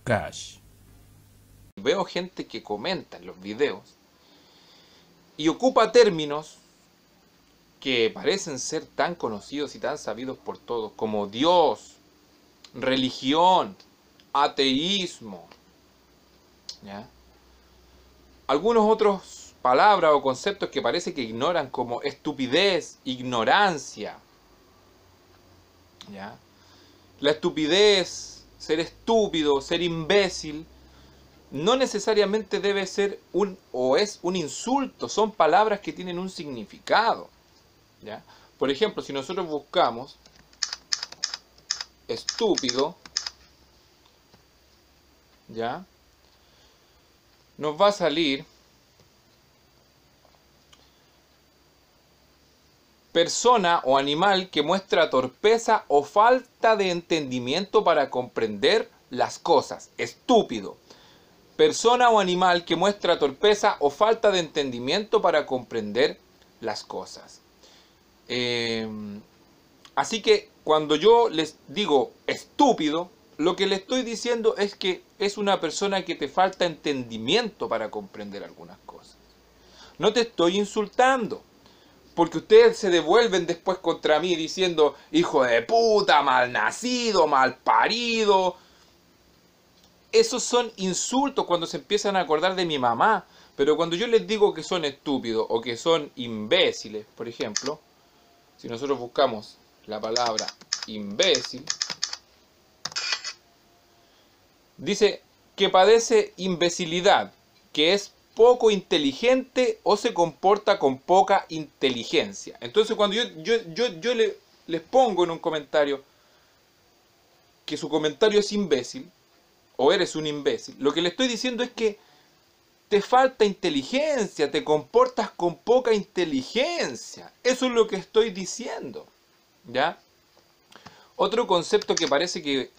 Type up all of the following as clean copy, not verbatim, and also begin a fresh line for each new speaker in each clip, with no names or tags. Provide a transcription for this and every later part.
Cash.
Veo gente que comenta en los videos y ocupa términos que parecen ser tan conocidos y tan sabidos por todos como Dios, religión, ateísmo, ¿ya? Algunos otros palabras o conceptos que parece que ignoran como estupidez, ignorancia, ¿ya? La estupidez, ser estúpido, ser imbécil, no necesariamente debe ser o es un insulto, son palabras que tienen un significado, ¿ya? Por ejemplo, si nosotros buscamos estúpido, ¿ya? Nos va a salir persona o animal que muestra torpeza o falta de entendimiento para comprender las cosas. Estúpido. Persona o animal que muestra torpeza o falta de entendimiento para comprender las cosas. Así que cuando yo les digo estúpido, lo que le estoy diciendo es que es una persona que te falta entendimiento para comprender algunas cosas. No te estoy insultando, porque ustedes se devuelven después contra mí diciendo hijo de puta, mal nacido, mal parido. Esos son insultos cuando se empiezan a acordar de mi mamá. Pero cuando yo les digo que son estúpidos o que son imbéciles, por ejemplo, si nosotros buscamos la palabra imbécil, dice que padece imbecilidad, que es poco inteligente o se comporta con poca inteligencia. Entonces cuando yo les pongo en un comentario que su comentario es imbécil, o eres un imbécil, lo que le estoy diciendo es que te falta inteligencia, te comportas con poca inteligencia. Eso es lo que estoy diciendo, ¿ya? Otro concepto que parece que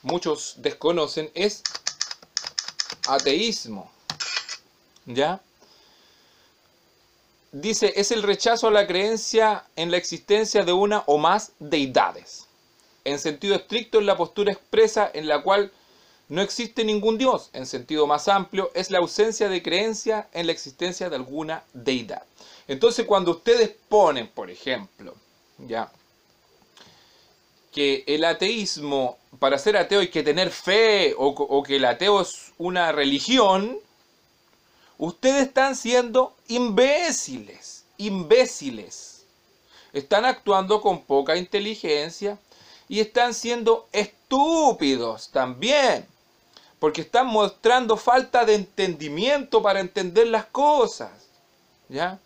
muchos desconocen es ateísmo, ¿ya? Dice, es el rechazo a la creencia en la existencia de una o más deidades. En sentido estricto, es la postura expresa en la cual no existe ningún Dios. En sentido más amplio, es la ausencia de creencia en la existencia de alguna deidad. Entonces, cuando ustedes ponen, por ejemplo, ya, que el ateísmo, para ser ateo hay que tener fe, o que el ateo es una religión, ustedes están siendo imbéciles, imbéciles. Están actuando con poca inteligencia y están siendo estúpidos también. Porque están mostrando falta de entendimiento para entender las cosas, ¿ya?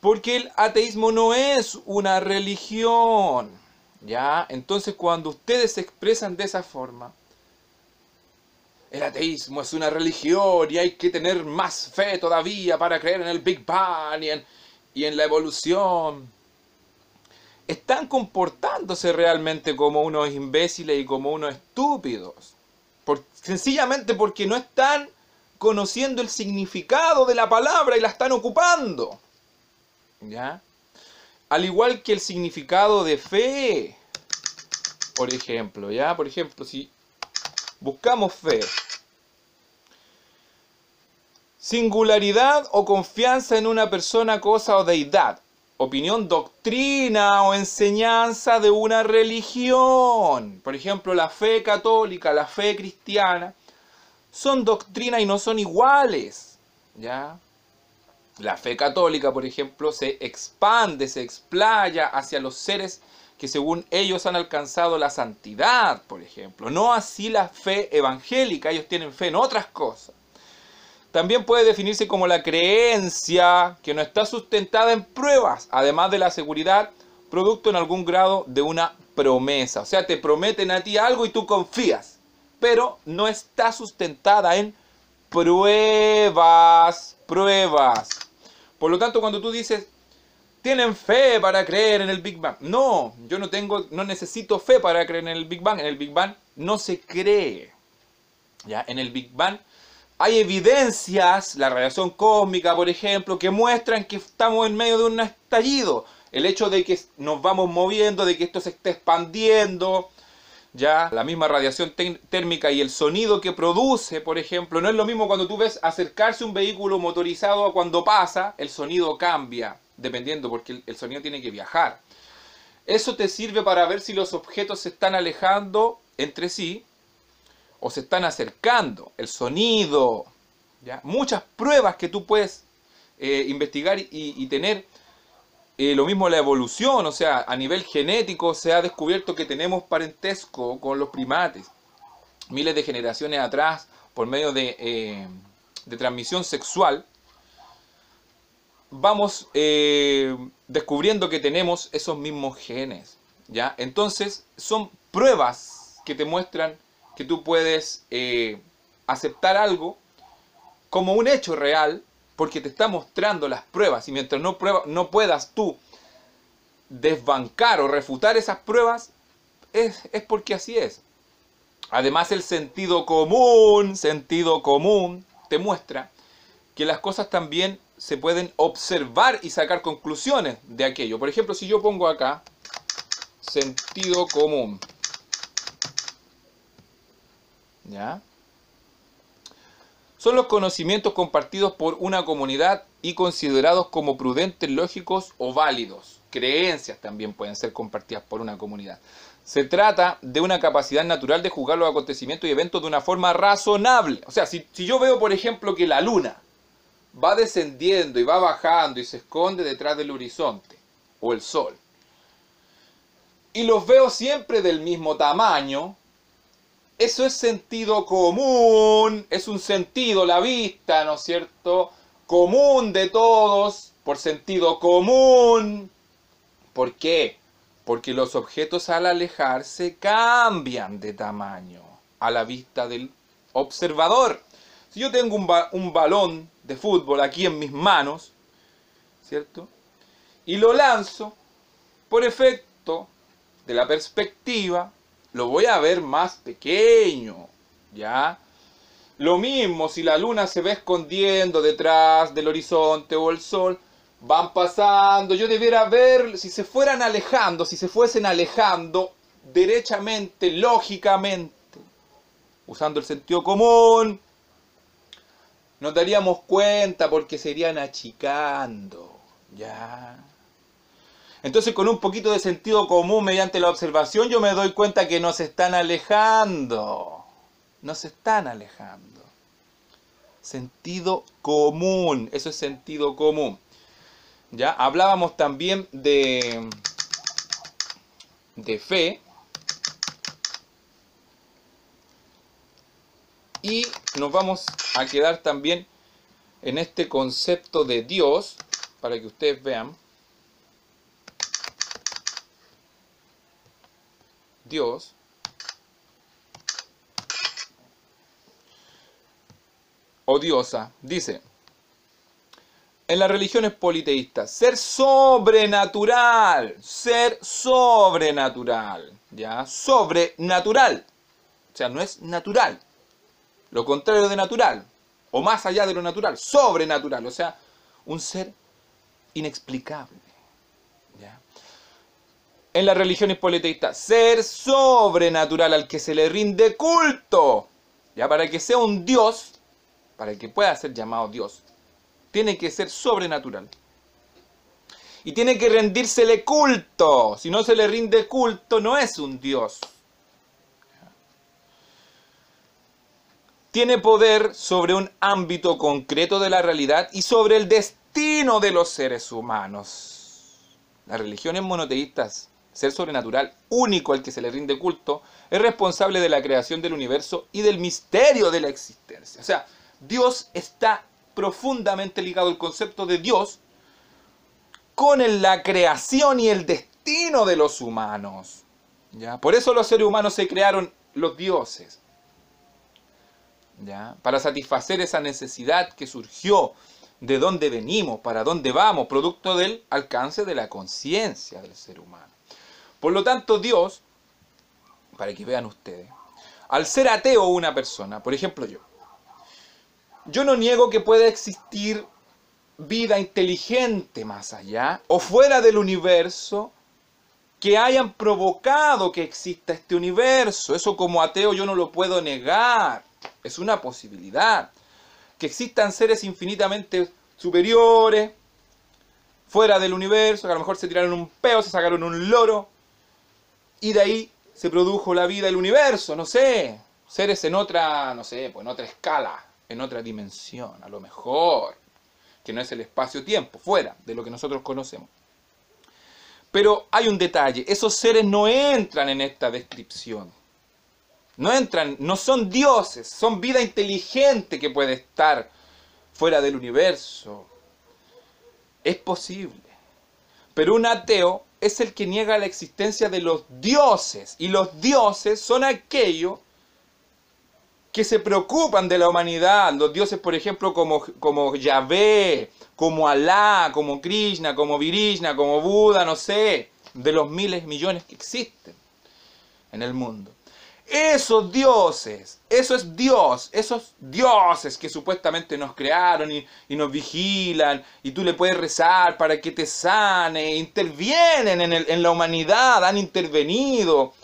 Porque el ateísmo no es una religión, ¿ya? Entonces cuando ustedes se expresan de esa forma, el ateísmo es una religión y hay que tener más fe todavía para creer en el Big Bang y en la evolución, están comportándose realmente como unos imbéciles y como unos estúpidos. Sencillamente porque no están conociendo el significado de la palabra y la están ocupando, ¿ya? Al igual que el significado de fe, por ejemplo, ¿ya? Por ejemplo, si buscamos fe, singularidad o confianza en una persona, cosa o deidad, opinión, doctrina o enseñanza de una religión. Por ejemplo, la fe católica, la fe cristiana, son doctrinas y no son iguales, ¿ya? La fe católica, por ejemplo, se expande, se explaya hacia los seres que según ellos han alcanzado la santidad, por ejemplo. No así la fe evangélica, ellos tienen fe en otras cosas. También puede definirse como la creencia que no está sustentada en pruebas, además de la seguridad, producto en algún grado de una promesa. O sea, te prometen a ti algo y tú confías, pero no está sustentada en pruebas. Por lo tanto, cuando tú dices, tienen fe para creer en el Big Bang. No, yo no necesito fe para creer en el Big Bang. En el Big Bang no se cree, ¿ya? En el Big Bang hay evidencias, la radiación cósmica, por ejemplo, que muestran que estamos en medio de un estallido. El hecho de que nos vamos moviendo, de que esto se esté expandiendo, ya la misma radiación térmica y el sonido que produce, por ejemplo, no es lo mismo cuando tú ves acercarse un vehículo motorizado a cuando pasa, el sonido cambia, dependiendo, porque el sonido tiene que viajar. Eso te sirve para ver si los objetos se están alejando entre sí o se están acercando, el sonido, ¿ya? Muchas pruebas que tú puedes investigar y tener. Lo mismo la evolución, o sea, a nivel genético se ha descubierto que tenemos parentesco con los primates. Miles de generaciones atrás, por medio de transmisión sexual, vamos descubriendo que tenemos esos mismos genes, ¿ya? Entonces, son pruebas que te muestran que tú puedes aceptar algo como un hecho real, porque te está mostrando las pruebas, y mientras no puedas tú desbancar o refutar esas pruebas, es porque así es. Además, el sentido común te muestra que las cosas también se pueden observar y sacar conclusiones de aquello. Por ejemplo, si yo pongo acá sentido común, ¿ya? Son los conocimientos compartidos por una comunidad y considerados como prudentes, lógicos o válidos. Creencias también pueden ser compartidas por una comunidad. Se trata de una capacidad natural de juzgar los acontecimientos y eventos de una forma razonable. O sea, si yo veo, por ejemplo, que la luna va descendiendo y va bajando y se esconde detrás del horizonte, o el sol, y los veo siempre del mismo tamaño, eso es sentido común, es un sentido, la vista, ¿no es cierto?, común de todos, por sentido común. ¿Por qué? Porque los objetos al alejarse cambian de tamaño a la vista del observador. Si yo tengo un balón de fútbol aquí en mis manos, ¿cierto?, y lo lanzo, por efecto de la perspectiva, lo voy a ver más pequeño, ¿ya? Lo mismo si la luna se ve escondiendo detrás del horizonte o el sol, van pasando, yo debiera ver, si se fuesen alejando derechamente, lógicamente, usando el sentido común, nos daríamos cuenta porque se irían achicando, ¿ya? Entonces, con un poquito de sentido común mediante la observación, yo me doy cuenta que no se están alejando. No se están alejando. Sentido común, eso es sentido común. ¿Ya? Hablábamos también de fe. Y nos vamos a quedar también en este concepto de Dios, para que ustedes vean. Dios o diosa, dice, en las religiones politeístas, ser sobrenatural, ¿ya? Sobrenatural, o sea, no es natural, lo contrario de natural, o más allá de lo natural, sobrenatural, o sea, un ser inexplicable, ¿ya? En las religiones politeístas, ser sobrenatural al que se le rinde culto, ya, para que sea un Dios, para que pueda ser llamado Dios, tiene que ser sobrenatural. Y tiene que rendírsele culto. Si no se le rinde culto, no es un Dios. Tiene poder sobre un ámbito concreto de la realidad y sobre el destino de los seres humanos. Las religiones monoteístas, ser sobrenatural, único al que se le rinde culto, es responsable de la creación del universo y del misterio de la existencia. O sea, Dios está profundamente ligado, el concepto de Dios, con la creación y el destino de los humanos, ¿ya? Por eso los seres humanos se crearon los dioses, ¿ya? Para satisfacer esa necesidad que surgió de dónde venimos, para dónde vamos, producto del alcance de la conciencia del ser humano. Por lo tanto, Dios, para que vean ustedes, al ser ateo una persona, por ejemplo yo no niego que pueda existir vida inteligente más allá o fuera del universo que hayan provocado que exista este universo. Eso como ateo yo no lo puedo negar. Es una posibilidad. Que existan seres infinitamente superiores, fuera del universo, que a lo mejor se tiraron un peo, se sacaron un loro, y de ahí se produjo la vida del universo, no sé. Seres en otra, no sé, pues en otra escala, en otra dimensión, a lo mejor. Que no es el espacio-tiempo, fuera de lo que nosotros conocemos. Pero hay un detalle, esos seres no entran en esta descripción. No entran, no son dioses, son vida inteligente que puede estar fuera del universo. Es posible. Pero un ateo es el que niega la existencia de los dioses. Y los dioses son aquellos que se preocupan de la humanidad. Los dioses, por ejemplo, como Yahvé, como Alá, como Krishna, como Virishna, como Buda, no sé, de los miles, millones que existen en el mundo. Esos dioses, eso es Dios, esos dioses que supuestamente nos crearon y nos vigilan, y tú le puedes rezar para que te sane, intervienen en la humanidad, han intervenido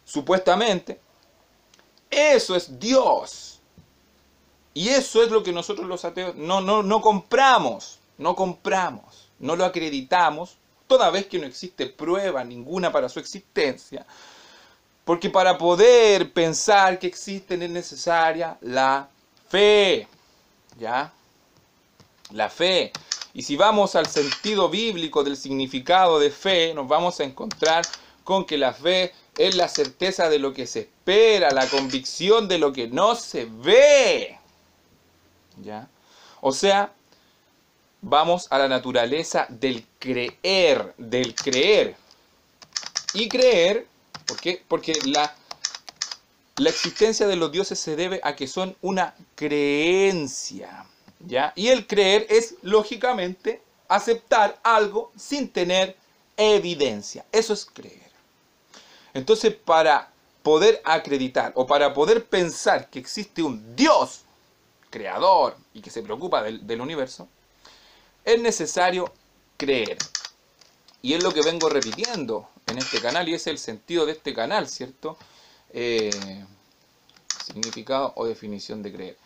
supuestamente. Eso es Dios. Y eso es lo que nosotros los ateos no compramos, no lo acreditamos, toda vez que no existe prueba ninguna para su existencia. Porque para poder pensar que existen es necesaria la fe. ¿Ya? La fe. Y si vamos al sentido bíblico del significado de fe, nos vamos a encontrar con que la fe es la certeza de lo que se espera, la convicción de lo que no se ve. ¿Ya? O sea, vamos a la naturaleza del creer, Y creer, ¿por qué? Porque la existencia de los dioses se debe a que son una creencia, ¿ya? Y el creer es, lógicamente, aceptar algo sin tener evidencia. Eso es creer. Entonces, para poder acreditar o para poder pensar que existe un Dios creador y que se preocupa del universo, es necesario creer. Y es lo que vengo repitiendo en este canal, y es el sentido de este canal, ¿cierto? Significado o definición de creer.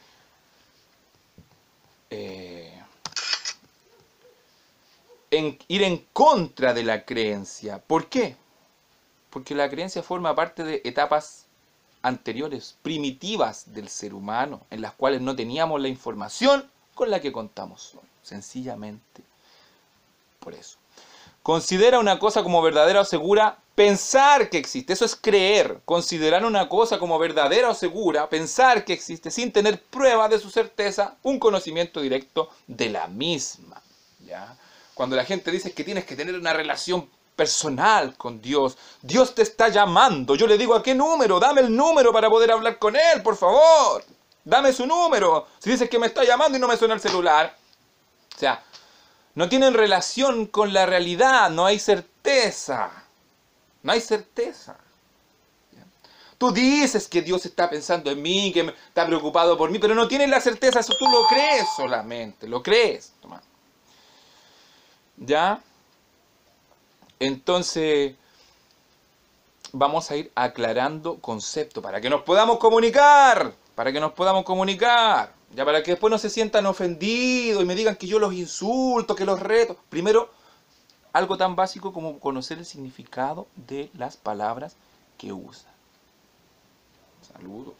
Ir en contra de la creencia. ¿Por qué? Porque la creencia forma parte de etapas anteriores, primitivas del ser humano, en las cuales no teníamos la información con la que contamos hoy. Sencillamente por eso. Considera una cosa como verdadera o segura, pensar que existe. Eso es creer. Considerar una cosa como verdadera o segura, pensar que existe sin tener prueba de su certeza, un conocimiento directo de la misma. ¿Ya? Cuando la gente dice que tienes que tener una relación personal con Dios, Dios te está llamando. Yo le digo, ¿a qué número? Dame el número para poder hablar con Él, por favor. Dame su número. Si dices que me está llamando y no me suena el celular. O sea, no tienen relación con la realidad, no hay certeza. No hay certeza. Tú dices que Dios está pensando en mí, que está preocupado por mí, pero no tienes la certeza, eso tú lo crees solamente, lo crees. ¿Ya? Entonces, vamos a ir aclarando conceptos para que nos podamos comunicar, ya para que después no se sientan ofendidos y me digan que yo los insulto, que los reto. Primero, algo tan básico como conocer el significado de las palabras que usan. Saludos.